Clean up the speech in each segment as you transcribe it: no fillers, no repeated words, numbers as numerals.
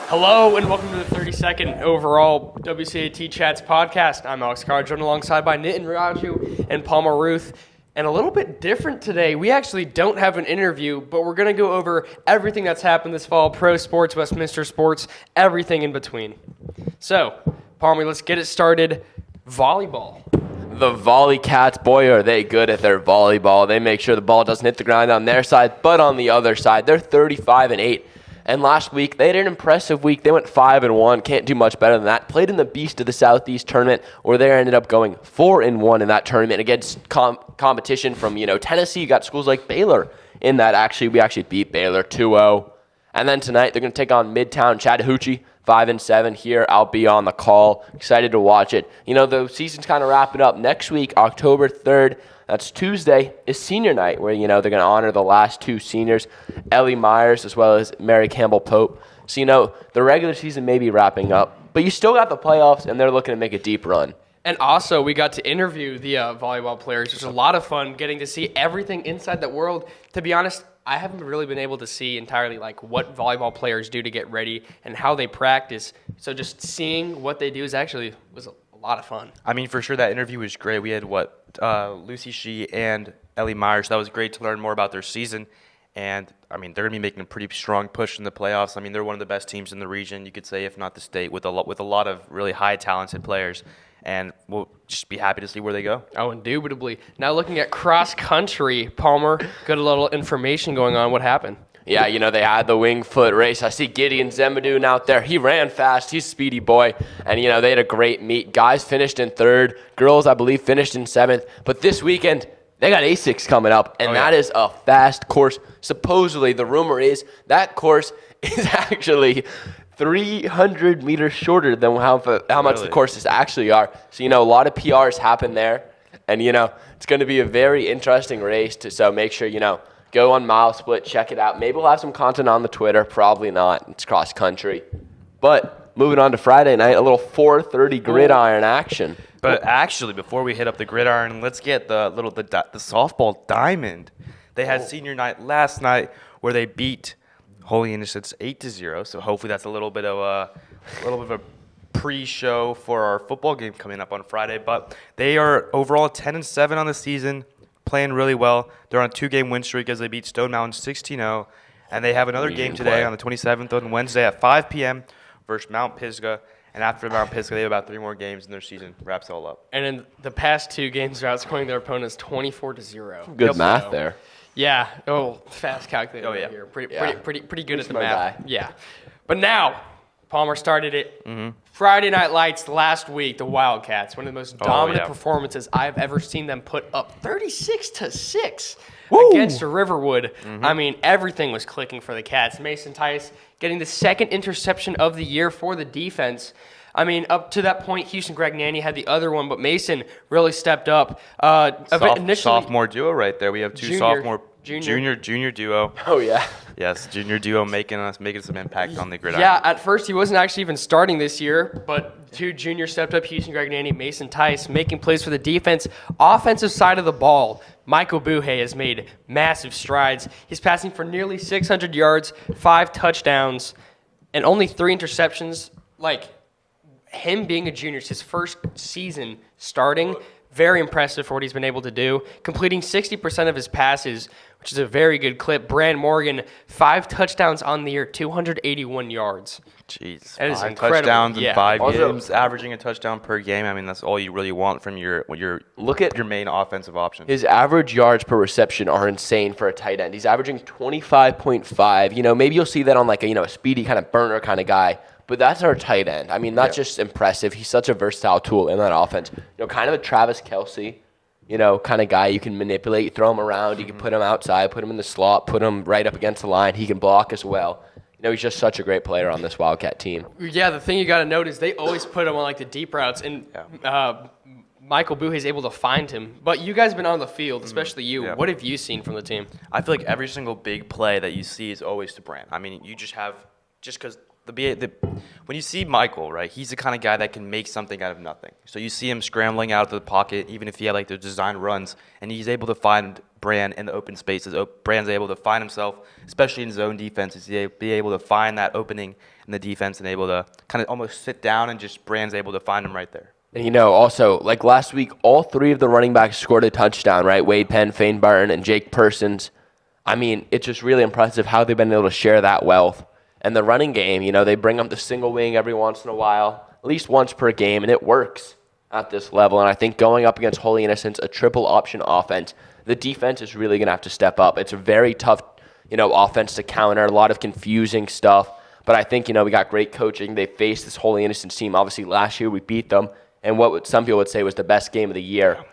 Hello and welcome to the 32nd overall WCATChats podcast. I'm Alex Carr, joined alongside by Nitin Raju and Palmer Ruth. And a little bit different today, we actually don't have an interview, but we're going to go over everything that's happened this fall, pro sports, Westminster sports, everything in between. So, Palmer, let's get it started. Volleyball. The WCATs, boy, are they good at their volleyball. They make sure the ball doesn't hit the ground on their side, but on the other side, they're 35-8. And last week, they had an impressive week. They went 5-1. Can't do much better than that. Played in the Beast of the Southeast tournament, where they ended up going 4-1 in that tournament against competition from, Tennessee. You got schools like Baylor in that. We actually beat Baylor 2-0. And then tonight, they're going to take on Midtown Chattahoochee, 5-7 here. I'll be on the call. Excited to watch it. The season's kind of wrapping up. Next week, October 3rd, that's Tuesday, is senior night, where, they're going to honor the last two seniors, Ellie Myers as well as Mary Campbell Pope. So, the regular season may be wrapping up, but you still got the playoffs, and they're looking to make a deep run. And also, we got to interview the volleyball players, which was a lot of fun, getting to see everything inside that world. To be honest, I haven't really been able to see entirely what volleyball players do to get ready and how they practice. So just seeing what they do was a lot of fun. I mean, for sure, that interview was great. We had, Lucy Shee and Ellie Myers. That was great to learn more about their season. And, they're going to be making a pretty strong push in the playoffs. They're one of the best teams in the region, you could say, if not the state, with a lot of really high, talented players. And we'll just be happy to see where they go. Oh, indubitably. Now looking at cross country, Palmer, got a little information going on. What happened? Yeah, they had the wing foot race. I see Gideon Zemedun out there. He ran fast. He's a speedy boy. And, they had a great meet. Guys finished in third. Girls, I believe, finished in seventh. But this weekend, they got ASICs coming up, and that is a fast course. Supposedly, the rumor is that course is actually 300 meters shorter than how much the courses actually are. So, a lot of PRs happen there. And, it's going to be a very interesting race. So make sure, go on Mile Split, check it out. Maybe we'll have some content on the Twitter. Probably not. It's cross country. But moving on to Friday night, a little 4:30 gridiron action. But actually, before we hit up the gridiron, let's get the softball diamond. They had senior night last night where they beat Holy Innocents 8-0. So hopefully that's a little bit of a pre-show for our football game coming up on Friday. But they are overall 10-7 on the season, playing really well. They're on a 2-game win streak as they beat Stone Mountain 16-0. And they have another game today on the 27th on Wednesday at 5 p.m. versus Mount Pisgah. And after Mount Pisgah, they have about 3 more games, and their season wraps all up. And in the past 2 games, they're outscoring their opponents 24-0. Good math there. Yeah. Oh, fast calculator here. Pretty good at the math. Guy. Yeah. But now, Palmer started it. Mm-hmm. Friday Night Lights last week, the Wildcats, one of the most dominant performances I've ever seen them put up 36-6 against Riverwood. Mm-hmm. Everything was clicking for the Cats. Mason Tice getting the second interception of the year for the defense. Up to that point, Houston Gragnani had the other one, but Mason really stepped up. Sophomore duo right there. We have two junior duo. Oh, yeah. Yes, junior duo making some impact on the gridiron. Yeah, at first he wasn't actually even starting this year, but 2 juniors stepped up, Houston Gragnani, Mason Tice, making plays for the defense. Offensive side of the ball, Michael Buhe has made massive strides. He's passing for nearly 600 yards, 5 touchdowns, and only 3 interceptions. Him being a junior, it's his first season starting. Very impressive for what he's been able to do. Completing 60% of his passes, which is a very good clip. Brand Morgan, 5 touchdowns on the year, 281 yards. Jeez. That is 5 incredible. touchdowns in 5 games, averaging a touchdown per game. That's all you really want from your main offensive option. His average yards per reception are insane for a tight end. He's averaging 25.5. Maybe you'll see that on a speedy kind of burner kind of guy. But that's our tight end. That's just impressive. He's such a versatile tool in that offense. Kind of a Travis Kelce, kind of guy you can manipulate. You throw him around. You can put him outside, put him in the slot, put him right up against the line. He can block as well. He's just such a great player on this Wildcat team. Yeah, the thing you got to note is they always put him on the deep routes, and Michael Buhe is able to find him. But you guys have been on the field, especially you. Yeah. What have you seen from the team? I feel like every single big play that you see is always to Brand. You just because when you see Michael, right, he's the kind of guy that can make something out of nothing. So you see him scrambling out of the pocket, even if he had the design runs, and he's able to find Brand in the open spaces. Brand's able to find himself, especially in zone defenses, be able to find that opening in the defense and able to kind of almost sit down and just Brand's able to find him right there. And, also, like last week, all three of the running backs scored a touchdown, right? Wade Penn, Fane Barton, and Jake Persons. I mean, it's just really impressive how they've been able to share that wealth. And the running game, they bring up the single wing every once in a while, at least once per game, and it works at this level. And I think going up against Holy Innocents, a triple option offense, the defense is really going to have to step up. It's a very tough, offense to counter, a lot of confusing stuff. But I think, we got great coaching. They faced this Holy Innocents team. Obviously, last year we beat them, and some people would say was the best game of the year.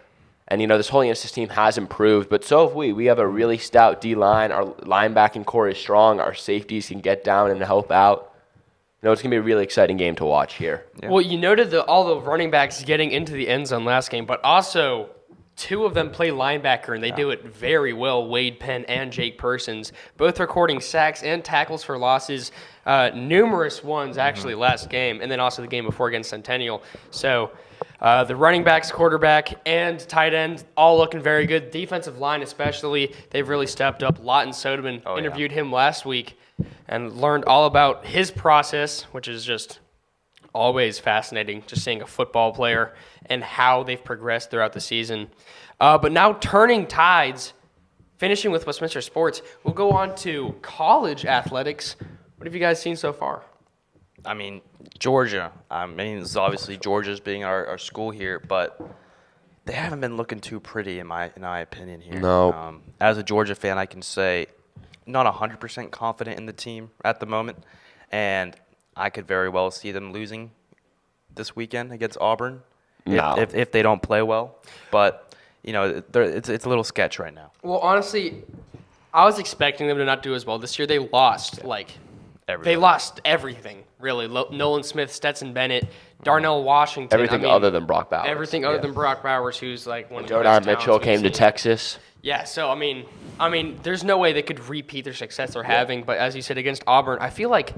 And, this Holy Innocents team has improved, but so have we. We have a really stout D-line. Our linebacking core is strong. Our safeties can get down and help out. It's going to be a really exciting game to watch here. Yeah. Well, you noted all the running backs getting into the end zone last game, but also two of them play linebacker, and they do it very well, Wade Penn and Jake Persons, both recording sacks and tackles for losses, numerous ones actually last game, and then also the game before against Centennial. So the running backs, quarterback, and tight end all looking very good. Defensive line especially, they've really stepped up. Lawton Soderman interviewed him last week and learned all about his process, which is just always fascinating, just seeing a football player and how they've progressed throughout the season. But now turning tides, finishing with Westminster sports, we'll go on to college athletics. What have you guys seen so far? I mean, Georgia. It's obviously Georgia's being our school here, but they haven't been looking too pretty in my opinion here. No. As a Georgia fan, I can say not 100% confident in the team at the moment, and I could very well see them losing this weekend against Auburn if they don't play well. But it's a little sketch right now. Well, honestly, I was expecting them to not do as well this year. They lost They lost everything, really. Nolan Smith, Stetson Bennett, Darnell Washington. Everything other than Brock Bowers. Everything other than Brock Bowers, who's like one of the Jordan best Mitchell talents came to we've seen. Texas. Yeah, so I mean, there's no way they could repeat their success they're having. But as you said, against Auburn, I feel like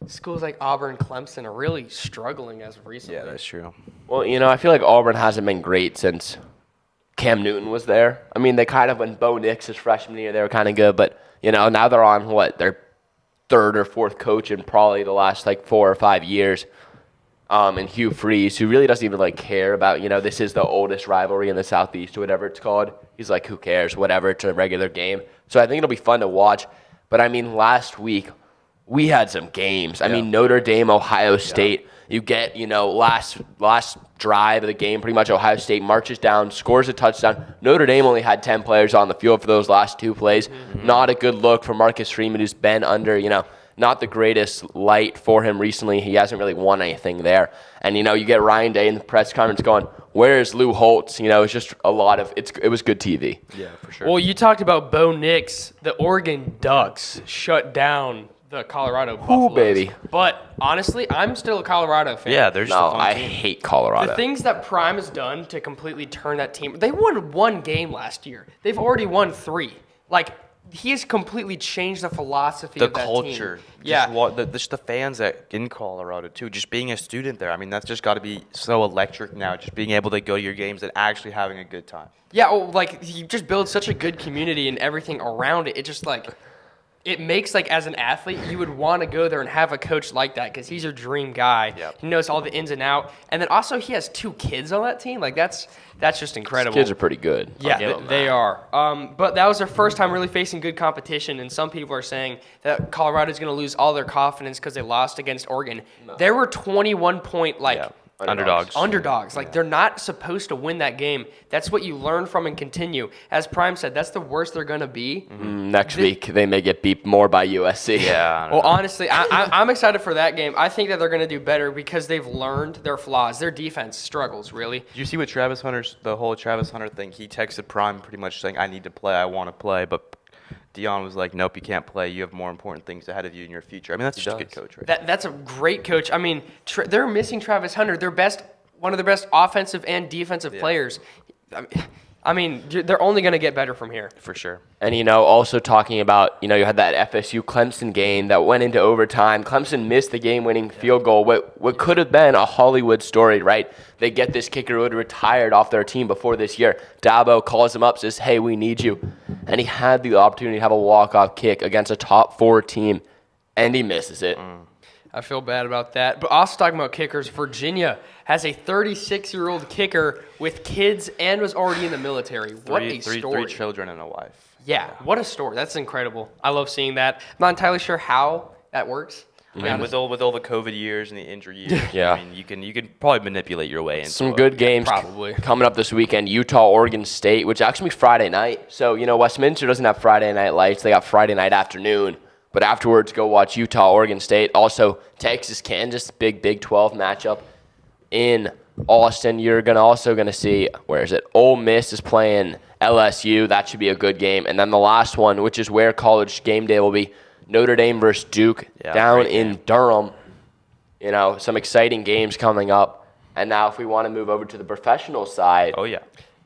schools like Auburn, Clemson are really struggling as of recently. Yeah, that's true. Well, I feel like Auburn hasn't been great since Cam Newton was there. I mean, they kind of, when Bo Nix his freshman year, they were kind of good. But, now they're on, their third or fourth coach in probably the last, 4 or 5 years. And Hugh Freeze, who really doesn't even, care about, this is the oldest rivalry in the Southeast or whatever it's called. He's like, who cares, whatever, it's a regular game. So I think it'll be fun to watch. But, last week, we had some games. I mean, Notre Dame, Ohio State. You get, last drive of the game, pretty much Ohio State marches down, scores a touchdown. Notre Dame only had 10 players on the field for those last 2 plays. Not a good look for Marcus Freeman, who's been under, not the greatest light for him recently. He hasn't really won anything there. And, you get Ryan Day in the press conference going, where's Lou Holtz? It's just a lot of – it was good TV. Yeah, for sure. Well, you talked about Bo Nix. The Oregon Ducks shut down the Colorado Buffaloes. Ooh, baby. But honestly, I'm still a Colorado fan. Yeah, they're just a fun I team. hate Colorado. The things that Prime has done to completely turn that team – they won 1 game last year. They've already won 3. He has completely changed the philosophy The of that culture. team. Yeah. Just the fans in Colorado, too. Just being a student there. I mean, that's just got to be so electric now, just being able to go to your games and actually having a good time. Yeah, he just builds such a good community and everything around it. It just, it makes, as an athlete, you would want to go there and have a coach like that because he's your dream guy. Yep. He knows all the ins and outs. And then also he has 2 kids on that team. That's just incredible. These kids are pretty good. Yeah, they are. But that was their first time really facing good competition, and some people are saying that Colorado's going to lose all their confidence because they lost against Oregon. No. There were 21-point, Underdogs. They're not supposed to win that game. That's what you learn from and continue. As Prime said, that's the worst they're going to be. Next week, they may get beat more by USC. Yeah. Well, honestly, I'm excited for that game. I think that they're going to do better because they've learned their flaws. Their defense struggles, really. Did you see what the whole Travis Hunter thing? He texted Prime pretty much saying, I need to play, I want to play. But Dion was like, nope, you can't play. You have more important things ahead of you in your future. I mean, that's just a good coach, right? That's a great coach. I mean, they're missing Travis Hunter. One of their best offensive and defensive players. I mean, they're only going to get better from here. For sure. And, also talking about, you had that FSU-Clemson game that went into overtime. Clemson missed the game-winning field goal. What could have been a Hollywood story, right? They get this kicker who had retired off their team before this year. Dabo calls him up, says, hey, we need you. and he had the opportunity to have a walk-off kick against a top 4 team, and he misses it. I feel bad about that. But also talking about kickers, Virginia has a 36-year-old kicker with kids and was already in the military. What a story. Three children and a wife. Yeah, what a story. That's incredible. I love seeing that. I'm not entirely sure how that works. I mean, with all the COVID years and the injury years, Yeah. I mean, you can probably manipulate your way into Some it. good games probably. coming up this weekend. Utah, Oregon State, which actually be Friday night. So, Westminster doesn't have Friday night lights. They got Friday night afternoon. But afterwards, go watch Utah, Oregon State. Also, Texas, Kansas, Big 12 matchup in Austin. You're also going to see, where is it? Ole Miss is playing LSU. That should be a good game. And then the last one, which is where College game day will be, Notre Dame versus Duke down in Durham. Some exciting games coming up. And now if we want to move over to the professional side. Oh, yeah.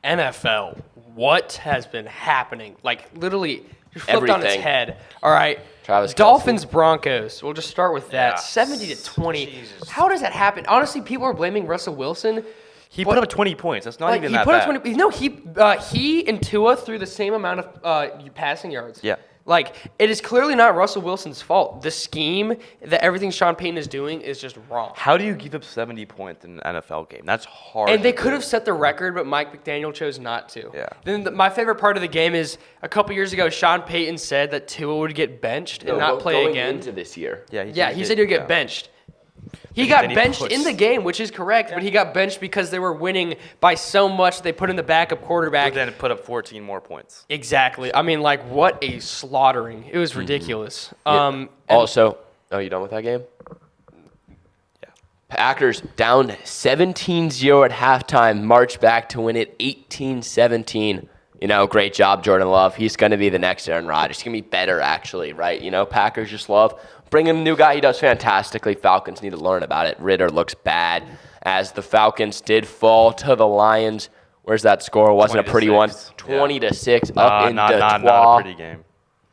NFL, what has been happening? Like, literally, you flipped on its Everything. head. All right. Travis Kelce. Dolphins, Broncos. We'll just start with that. Yeah. 70-20. Jesus. How does that happen? Honestly, people are blaming Russell Wilson. He put up 20 points. That's not even he that put bad. up 20. No, he and Tua threw the same amount of passing yards. Yeah. Like, it is clearly not Russell Wilson's fault. The scheme that everything Sean Payton is doing is just wrong. How do you give up 70 points in an NFL game? That's hard. And they to could do. have set the record, but Mike McDaniel chose not to. Yeah. Then my favorite part of the game is a couple years ago, Sean Payton said that Tua would get benched and not play going again. into this year. Yeah, he said he would get benched. He got then he benched puts- in the game, which is correct, but he got benched because they were winning by so much that they put in the backup quarterback. But then it put up 14 more points. Exactly. I mean, like, what a slaughtering. It was ridiculous. And Also, you done with that game? Yeah. Packers down 17-0 at halftime, march back to win it 18-17. Great job, Jordan Love. He's going to be the next Aaron Rodgers. He's going to be better, actually, right? Packers just love bringing a new guy. He does fantastically. Falcons need to learn about it. Ritter looks bad as the Falcons did fall to the Lions. Where's that score? Wasn't a pretty one. 20-6 up in not Detroit. a pretty game.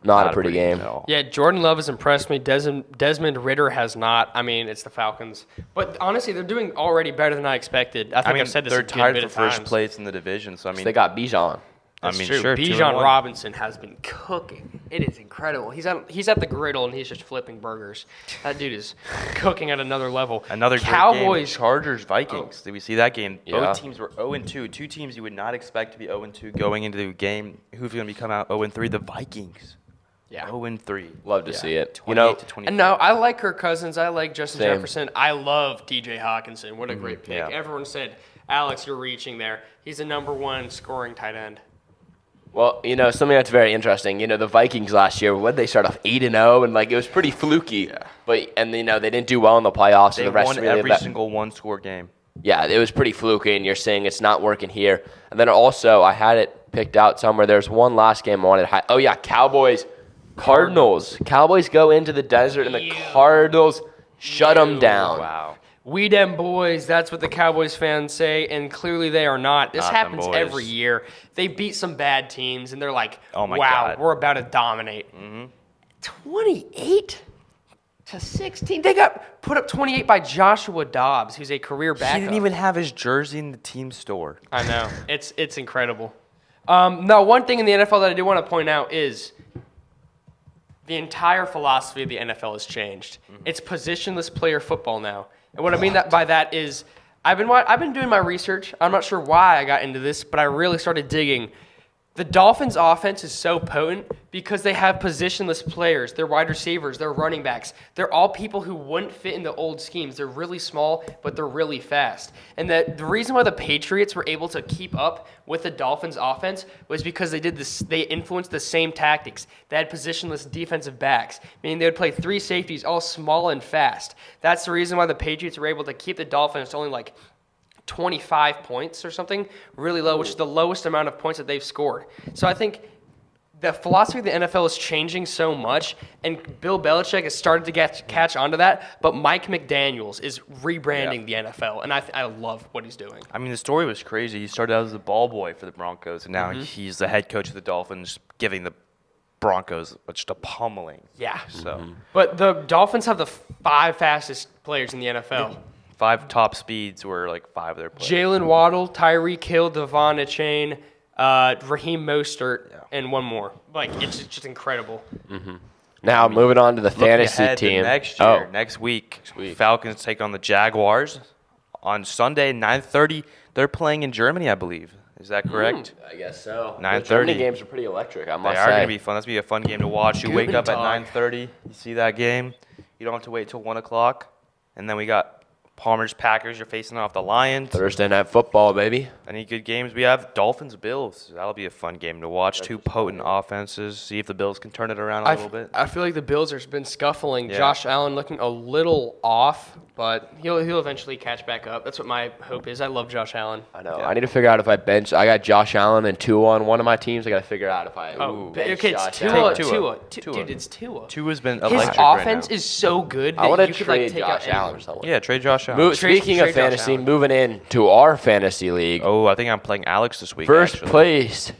Not a pretty game. at all. yeah, Jordan Love has impressed me. Desmond Ritter has not. I mean, it's the Falcons. But honestly, they're doing already better than I expected. I think I've said this they're a good tied bit for of first times. place in the division. So, I mean, They got Bijan. That's mean, true. sure, Bijan 2-1. Robinson has been cooking. It is incredible. He's at the griddle and he's just flipping burgers. That dude is cooking at another level. Another great Cowboys. game. Chargers, Vikings. Did we see that game? Yeah. Both teams were 0-2. Two teams you would not expect to be 0-2 going into the game. Who's going to come out 0-3? The Vikings. Yeah. 0-3. Love to see it. 28 to 24. And no, I like Kirk Cousins. I like Justin Same. Jefferson. I love DJ Hawkinson. What a great pick. Yeah. Everyone said, Alex, you're reaching there. He's the number one scoring tight end. Well, something that's very interesting. The Vikings last year, what did they start off 8-0, and it was pretty fluky. Yeah. But they didn't do well in the playoffs. So They the rest won really every single one-score game. Yeah, it was pretty fluky, and you're saying it's not working here. And then also, I had it picked out somewhere. There's one last game I wanted. Oh yeah, Cowboys, Cardinals. Cowboys go into the desert, and the Cardinals shut them down. Wow. We dem boys, that's what the Cowboys fans say, and clearly they are not. This Not them happens boys. every year. They beat some bad teams, and they're like, Oh my wow, God. we're about to dominate. 28-16. They got put up 28 by Joshua Dobbs, who's a career backup. He didn't even have his jersey in the team store. I know. It's incredible. Now, one thing in the NFL that I do want to point out is the entire philosophy of the NFL has changed. It's positionless player football now. And what I mean by that is I've been doing my research. I'm not sure why I got into this, but I really started digging. The Dolphins' offense is so potent because they have positionless players. They're wide receivers. They're running backs. They're all people who wouldn't fit in the old schemes. They're really small, but they're really fast. And the reason why the Patriots were able to keep up with the Dolphins' offense was because they did this. They influenced the same tactics. They had positionless defensive backs, meaning they would play three safeties, all small and fast. That's the reason why the Patriots were able to keep the Dolphins to only like 25 points or something, really low, which is the lowest amount of points that they've scored. So I think the philosophy of the NFL is changing so much, and Bill Belichick has started to catch on to that, but Mike McDaniels is rebranding the NFL, and I love what he's doing. I mean, the story was crazy. He started out as a ball boy for the Broncos, and now he's the head coach of the Dolphins, giving the Broncos just a pummeling. Yeah. So, But the Dolphins have the 5 fastest players in the NFL. 5 top speeds were like 5 of their players. Jalen Waddle, Tyreek Hill, Devon Achane, Raheem Mostert, and one more. Like, it's just incredible. Now, moving on to the Looking fantasy ahead to team. next week, week. Falcons take on the Jaguars on Sunday, 9:30. They're playing in Germany, I believe. Is that correct? I guess so. 9:30. The Germany games are pretty electric, I They must are say. going to be fun. That's going to be a fun game to watch. You wake up at Guten Tag. 9:30. You see that game. You don't have to wait till 1 o'clock. And then we got Palmer's Packers. You're facing off the Lions. Thursday night football, baby. Any good games? We have Dolphins Bills. That'll be a fun game to watch. Two potent offenses. See if the Bills can turn it around a little bit. I feel like the Bills have been scuffling. Yeah. Josh Allen looking a little off, but he'll eventually catch back up. That's what my hope is. I love Josh Allen. I know. Yeah. I need to figure out if I bench. I got Josh Allen and Tua on one of my teams. I got to figure out if I bench Okay, it's Josh Tua. Allen. Tua. Dude, it's Tua. Tua's been His electric right offense now. is so good that I want to you could trade take out Josh Allen or anyone. someone. Yeah, trade Josh Allen. Speaking trade of Josh fantasy, Allen. moving into our fantasy league, Oh, I think I'm playing Alex this week. first actually. place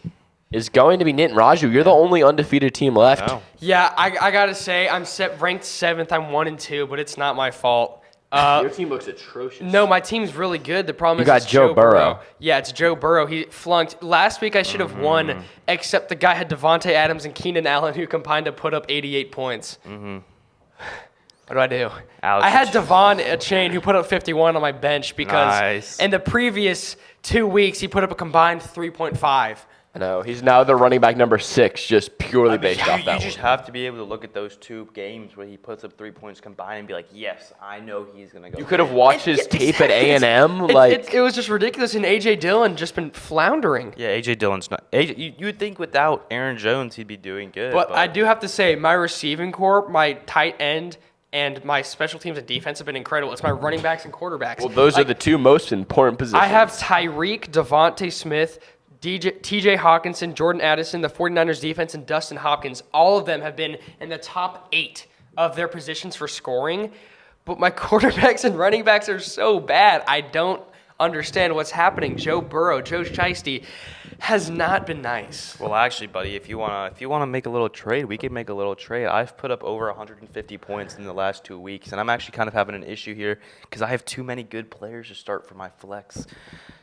is going to be Nit and Raju. You're the only undefeated team left. No. Yeah, I gotta say I'm ranked 7th. I'm 1-2, but it's not my fault. Your team looks atrocious. No, my team's really good. The problem You is got it's Joe Burrow. Yeah, it's Joe Burrow. He flunked. Last week I should have won, except the guy had Devontae Adams and Keenan Allen who combined to put up 88 points. What do I do? Alex, I had Devon Chain who put up 51 on my bench because Nice. in the previous 2 weeks he put up a combined 3.5. I know. He's now the running back number 6, just purely based off You that just have to be able to look at those 2 games where he puts up 3 points combined and be like, yes, I know he's going to go. You could have watched his Yeah, tape at exactly. A&M. It was just ridiculous, and A.J. Dillon just been floundering. Yeah, A.J. Dillon's not. You would think without Aaron Jones he'd be doing good. But I do have to say, my receiving core, my tight end, and my special teams and defense have been incredible. It's my running backs and quarterbacks. Well, those are Like, the 2 most important positions. I have Tyreek, Devontae Smith, T.J. Hawkinson, Jordan Addison, the 49ers defense, and Dustin Hopkins. All of them have been in the top 8 of their positions for scoring. But my quarterbacks and running backs are so bad. I don't understand what's happening. Joe Burrow, Joe Shiesty has not been nice. Well, actually, buddy, if you wanna make a little trade, we can make a little trade. I've put up over 150 points in the last 2 weeks, and I'm actually kind of having an issue here because I have too many good players to start for my flex.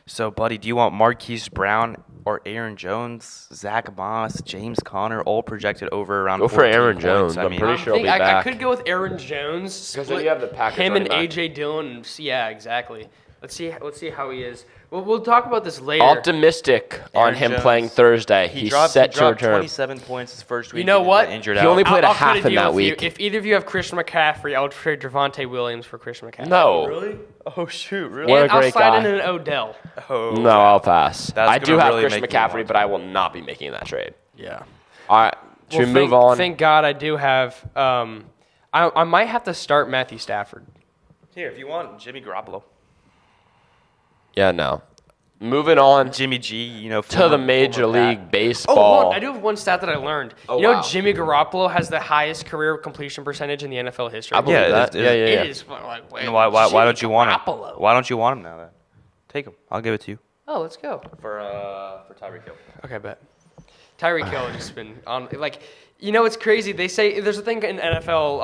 So, buddy, do you want Marquise Brown or Aaron Jones, Zach Moss, James Conner, all projected over around? Go for 14 Aaron points? Jones. I I'm mean, pretty sure he'll be I back. could go with Aaron Jones. Because then split you have the Packers him and running back. A.J. Dillon. Yeah, exactly. Let's see how he is. We'll talk about this later. Optimistic on Aaron him Jones, playing Thursday. He He's dropped set to return. 27 points his first week. You know and what? got Injured He out. only played a I'll half cut a in deal that with you. week. If either of you have Christian McCaffrey, I'll trade Javonte Williams for Christian McCaffrey. No. Really? Oh shoot! Really? What a And I'll great slide guy. in an Odell. Oh, No, I'll pass. That's I do gonna have really Christian make me McCaffrey, want but I will not be making that trade. Yeah. All right. Should we move thank, on? Thank God I do have. I might have to start Matthew Stafford. Here, if you want, Jimmy Garoppolo. Yeah, no. Moving on Jimmy G, to the Major League Oh, Baseball. I do have one stat that I learned. Oh, you know, wow. Jimmy Garoppolo has the highest career completion percentage in the NFL history. I believe Yeah, that. it is- Yeah, It yeah. is like, wait, And why don't you want him? Garoppolo. Why don't you want him now? Then take him. I'll give it to you Oh, let's go. for Tyreek Hill. Okay, bet. Tyreek Hill has just been on, like, it's crazy. They say there's a thing in NFL,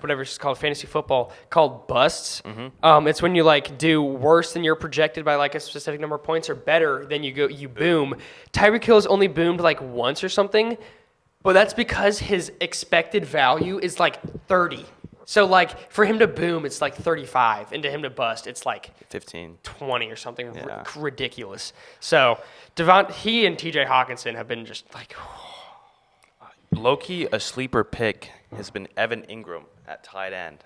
whatever it's called, fantasy football, called busts. It's when you do worse than you're projected by a specific number of points, or better than you boom. Tyreek Hill has only boomed once or something, but that's because his expected value is 30. So for him to boom, it's 35, and to him to bust, it's 15. 20 or something Yeah. ridiculous. So he and T.J. Hawkinson have been just Low-key, a sleeper pick has been Evan Ingram at tight end.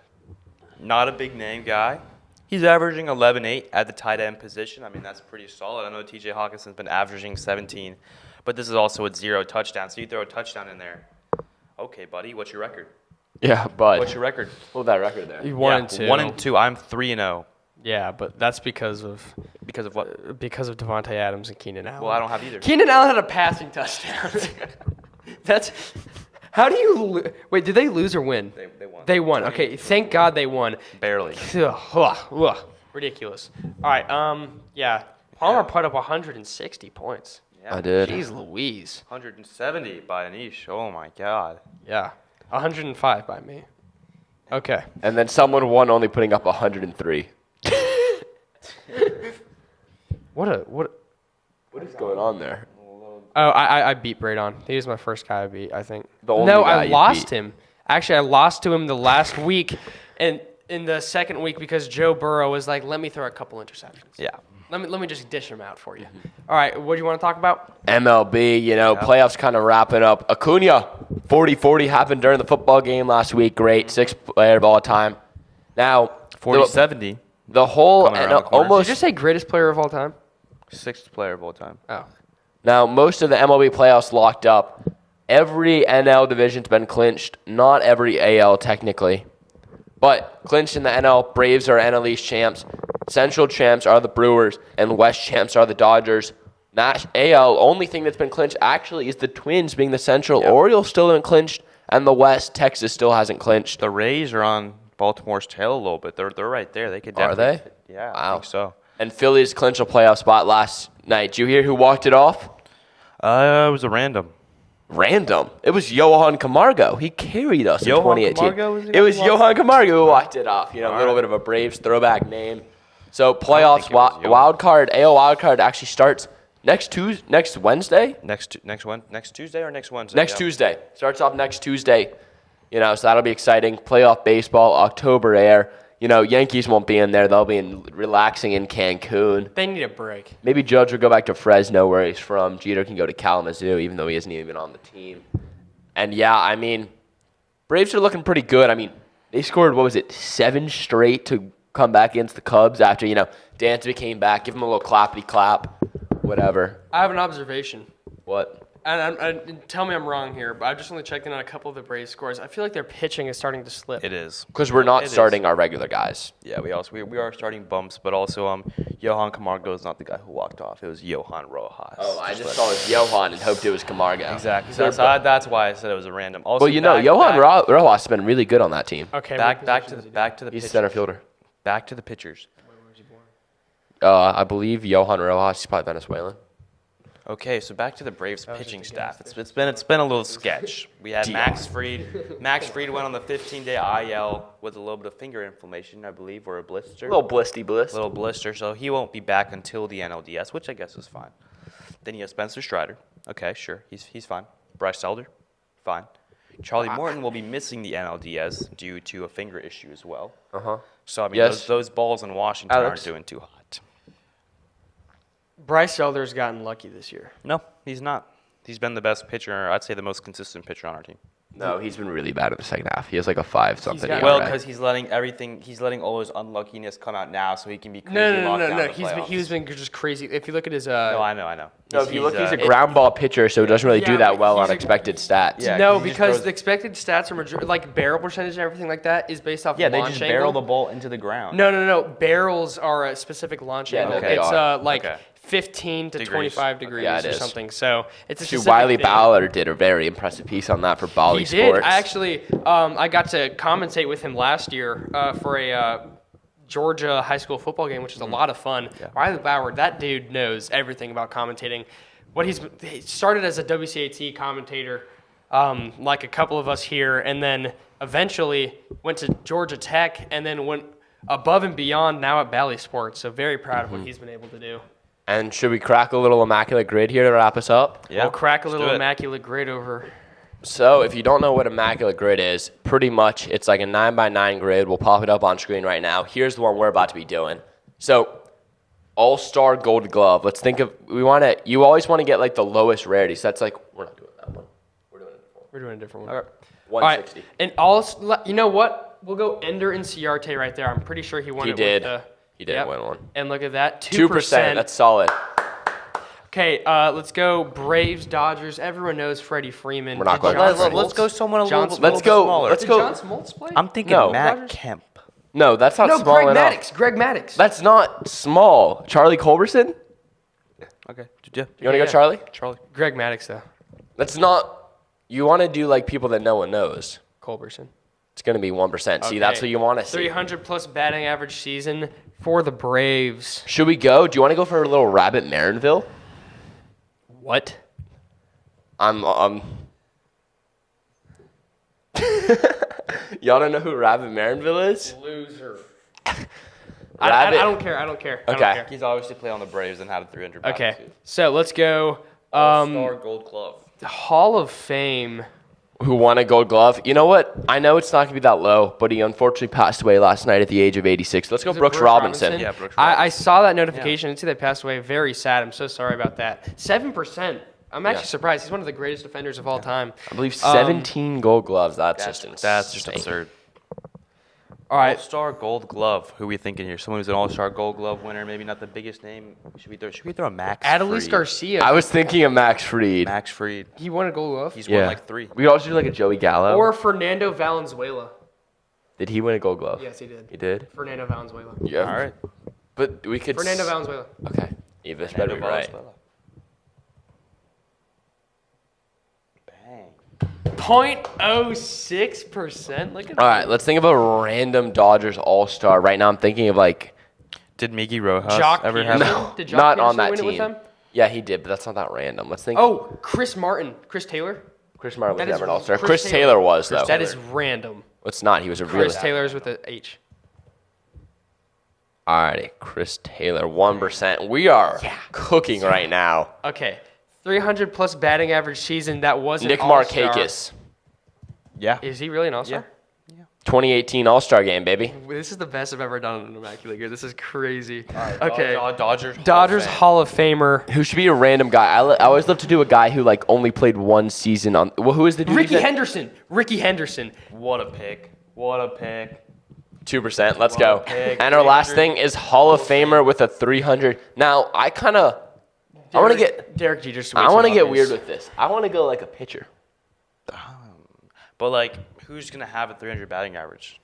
Not a big name guy. He's averaging 11.8 at the tight end position. I mean, that's pretty solid. I know T.J. Hawkinson's been averaging 17, but this is also with 0 touchdowns. So you throw a touchdown in there. Okay, buddy, what's your record? Yeah, but What's your record? hold that record there. 1-2. 1-2. I'm 3-0. Yeah, but that's because of Because of what? Devontae Adams and Keenan Allen. Well, I don't have either. Keenan Allen had a passing touchdown. That's how do you wait? Did they lose or win? They won. They won. Okay, thank God they won. Barely. Ridiculous. All right. Yeah. Palmer put up 160 points. Yeah. I did. Jeez Louise. 170 by Anish. Oh, my God. Yeah. 105 by me. Okay. And then someone won only putting up 103. What What is going on there? A little Oh, I beat Braydon. He was my first guy I beat, I think. The only no, guy I you lost beat. him. Actually, I lost to him the last week, and in the second week because Joe Burrow was like, "Let me throw a couple interceptions. Yeah. Let me just dish them out for you." All right, what do you want to talk about? MLB, playoffs kind of wrapping up. Acuna, 40-40 happened during the football game last week. Great, sixth player of all time. Now, 40-70. the whole Coming around the corner. Did almost you just say greatest player of all time? Sixth player of all time. Oh, now most of the MLB playoffs locked up. Every NL division's been clinched. Not every AL technically, but clinched in the NL. Braves are NL East champs. Central champs are the Brewers, and West champs are the Dodgers. AL, only thing that's been clinched actually is the Twins being the Central. Yep. Orioles still haven't clinched, and the West, Texas still hasn't clinched. The Rays are on Baltimore's tail a little bit. They're right there. They could Are definitely. they? Yeah, Wow. I think so. And Phillies clinched a playoff spot last night. Did you hear who walked it off? It was a random. Random. It was Johan Camargo. He carried us Johan in 2018. Camargo was the guy It was who walked- Johan Camargo who walked it off. A little right. bit of a Braves throwback name. So playoffs, think it was Johan. wild card, AL wild card actually starts next Wednesday. Next Tuesday or next Wednesday? Next Yeah. Tuesday. Starts off next Tuesday. So that'll be exciting. Playoff baseball, October air. Yankees won't be in there. They'll be relaxing in Cancun. they need a break. Maybe Judge will go back to Fresno where he's from. Jeter can go to Kalamazoo even though he isn't even on the team. And yeah, Braves are looking pretty good. They scored, 7 straight to come back against the Cubs after, Dansby came back. Give him a little clappity clap, whatever. I have an observation. What? And tell me I'm wrong here, but I just only checked in on a couple of the Braves scores. I feel like their pitching is starting to slip. It is. Because we're not It is. starting our regular guys. Yeah, we are starting bumps, but also Johan Camargo is not the guy who walked off. It was Johan Rojas. Oh, I just saw it was Johan and hoped it was Camargo. Exactly. So that's why I said it was a random. Also, Well, Johan Rojas has been really good on that team. Okay, back what to position the is he back to the He's pitchers. center fielder. Back to the pitchers. I believe Johan Rojas is probably Venezuelan. Okay, so back to the Braves pitching staff. It's been a little sketch. We had Max Fried. Max Fried went on the 15-day IL with a little bit of finger inflammation, I believe, or a blister. Little bliss. Little blister, so he won't be back until the NLDS, which I guess is fine. Then you have Spencer Strider. Okay, sure, he's fine. Bryce Elder, fine. Charlie Morton will be missing the NLDS due to a finger issue as well. Uh-huh. So Yes. those balls in Washington Alex? aren't doing too hot. Bryce Elder's gotten lucky this year. No, he's not. He's been the best pitcher. I'd say the most consistent pitcher on our team. No, he's been really bad in the second half. He has like a 5-something. got- Well, ERA. because he's letting all his unluckiness come out now, so he can be crazy. No. He's been just crazy. If you look at his No, I know. No, if you look, he's a ground ball pitcher, so he doesn't really do Yeah, that but well he's on a- expected stats. Yeah. no, he just because throws- the expected stats are like barrel percentage and everything like that is based off Yeah, they launch just angle. barrel the ball into the ground. No. Barrels are a specific launch Yeah, angle. no, they It's are. like Okay. 15 to Degrees. 25 degrees Yeah, it or is. something. So it's a Shoot, specific Wiley thing. Ballard did a very impressive piece on that for Bali He did. Sports. I actually, I got to commentate with him last year for a Georgia high school football game, which is a lot of fun. Yeah. Riley Ballard, that dude knows everything about commentating. He started as a WCAT commentator, like a couple of us here, and then eventually went to Georgia Tech, and then went above and beyond now at Bally Sports. So very proud of what he's been able to do. And should we crack a little Immaculate grid here to wrap us up? Yeah, We'll crack a let's little do it. Immaculate grid over. So if you don't know what Immaculate Grid is, pretty much it's like a 9x9 grid. We'll pop it up on screen right now. Here's the one we're about to be doing. So All-Star Gold Glove. Let's think of, you always want to get like the lowest rarity. So that's like, we're not doing that one. We're doing it for We're doing a different one. Okay. 160. All right. And you know what? We'll go Ender Inciarte right there. I'm pretty sure he won He it did. with the... He did win one. And look at that, 2%. That's solid. Okay, let's go Braves, Dodgers. Everyone knows Freddie Freeman. We're not Did going John Dodgers. Let's go someone a John little, Smoltz. Let's go- smaller. let's Did go- John Smoltz play? I'm thinking No. Matt Dodgers? Kemp. No, that's not No, small Greg enough. Maddox. Greg Maddox. That's not small. Charlie Culberson? Okay. You want to go Yeah. Charlie? Charlie. Greg Maddox, though. That's not. You want to do like people that no one knows. Culberson. It's going to be 1%. See, that's Okay. what you want to see. 300-plus batting average season for the Braves. Should we go? Do you want to go for a little Rabbit Marinville? What? Y'all don't know who Rabbit Marinville is? Loser. Rabbit. I don't care. I don't care. I don't Okay. care. He's obviously played on the Braves and had a 300 batting Okay, season. so let's go All-Star Gold Glove. Hall of Fame. Who won a Gold Glove? You know what? I know it's not going to be that low, but he unfortunately passed away last night at the age of 86. Let's go Is it Brooks Robinson. Yeah, Brooks I saw that notification. I didn't see they passed away. Very sad. I'm so sorry about that. 7%. I'm actually surprised. He's one of the greatest defenders of all time. I believe 17 Gold Gloves. That's just insane. That's just absurd. All right. All-Star Gold Glove. Who are we thinking here? Someone who's an All-Star Gold Glove winner. Maybe not the biggest name. Should we throw a Max Adelise Fried? Garcia. I was thinking of Max Fried. Max Fried. He won a Gold Glove. He's won like 3. We could also do like a Joey Gallo. Or Fernando Valenzuela. Did he win a Gold Glove? Yes, he did. He did? Fernando Valenzuela. Yeah. All right. But we could... Fernando Valenzuela. Okay. Eva's better be right. Bang. 0.06%. Look at All right, let's think of a random Dodgers All-Star. Right now I'm thinking of like... Did Miggy Rojas Jock ever Peterson? have No, Did Jock not on Peterson that win it with team. them? Yeah, he did, but that's not that random. Let's think... Oh, Chris Martin. Chris Taylor? Chris Martin was That is never an All-Star. Chris Chris Taylor was, though. That is random. It's not. He was a Chris really... Taylor's with an H. Alrighty, Chris Taylor, 1%. We are cooking right now. Okay. 300 plus batting average season. That wasn't Nick All-Star. Markakis, Yeah. Is he really an All-Star? 2018 All-Star game, baby. This is the best I've ever done in an Immaculate year. This is crazy. Okay. Dodgers. Hall of Famer. Who should be a random guy? I always love to do a guy who like only played one season on... Well, who is the dude? Ricky Henderson. Ricky Henderson. What a pick. 2%. Let's go. pick. And our last thing is Hall of Famer with a 300. Now, I want to get... Derek Jeter's. I want to get weird with this. I want to go like a pitcher. But like, who's gonna have a 300 batting average?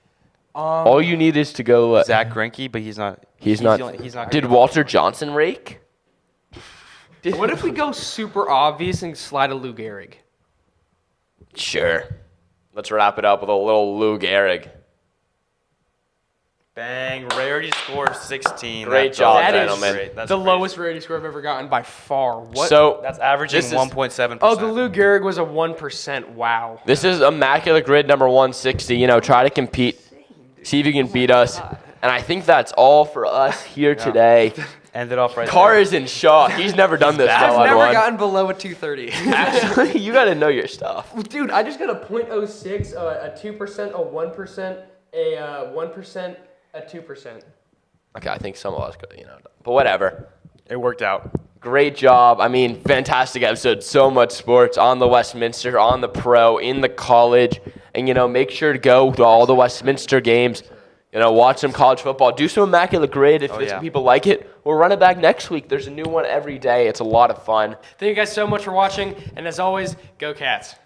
All you need is to go... Zach Greinke, but he's not. He's not... Did Walter Johnson rake? What if we go super obvious and slide a Lou Gehrig? Sure. Let's wrap it up with a little Lou Gehrig. Bang! Rarity score of 16. Great job, That is gentlemen. That's the crazy. lowest rarity score I've ever gotten by far. What? So That's averaging This is- 1.7%. Oh, the Lou Gehrig was a 1%. Wow. this is Immaculate Grid number 160. You know, try to compete. See if you can beat us. And I think that's all for us here today. End it off right Carr there. is in shock. He's never done this. I've well, never everyone. gotten below a 230. Actually, you got to know your stuff. Dude, I just got a .06, a 2%, a 1%, a 1%, a 2%. Okay, I think some of us could, but whatever. It worked out. Great job. I mean, fantastic episode. So much sports on the Westminster, on the pro, in the college. And, make sure to go to all the Westminster games. Watch some college football. Do some Immaculate Grade if people like it. We'll run it back next week. There's a new one every day. It's a lot of fun. Thank you guys so much for watching. And as always, go Cats.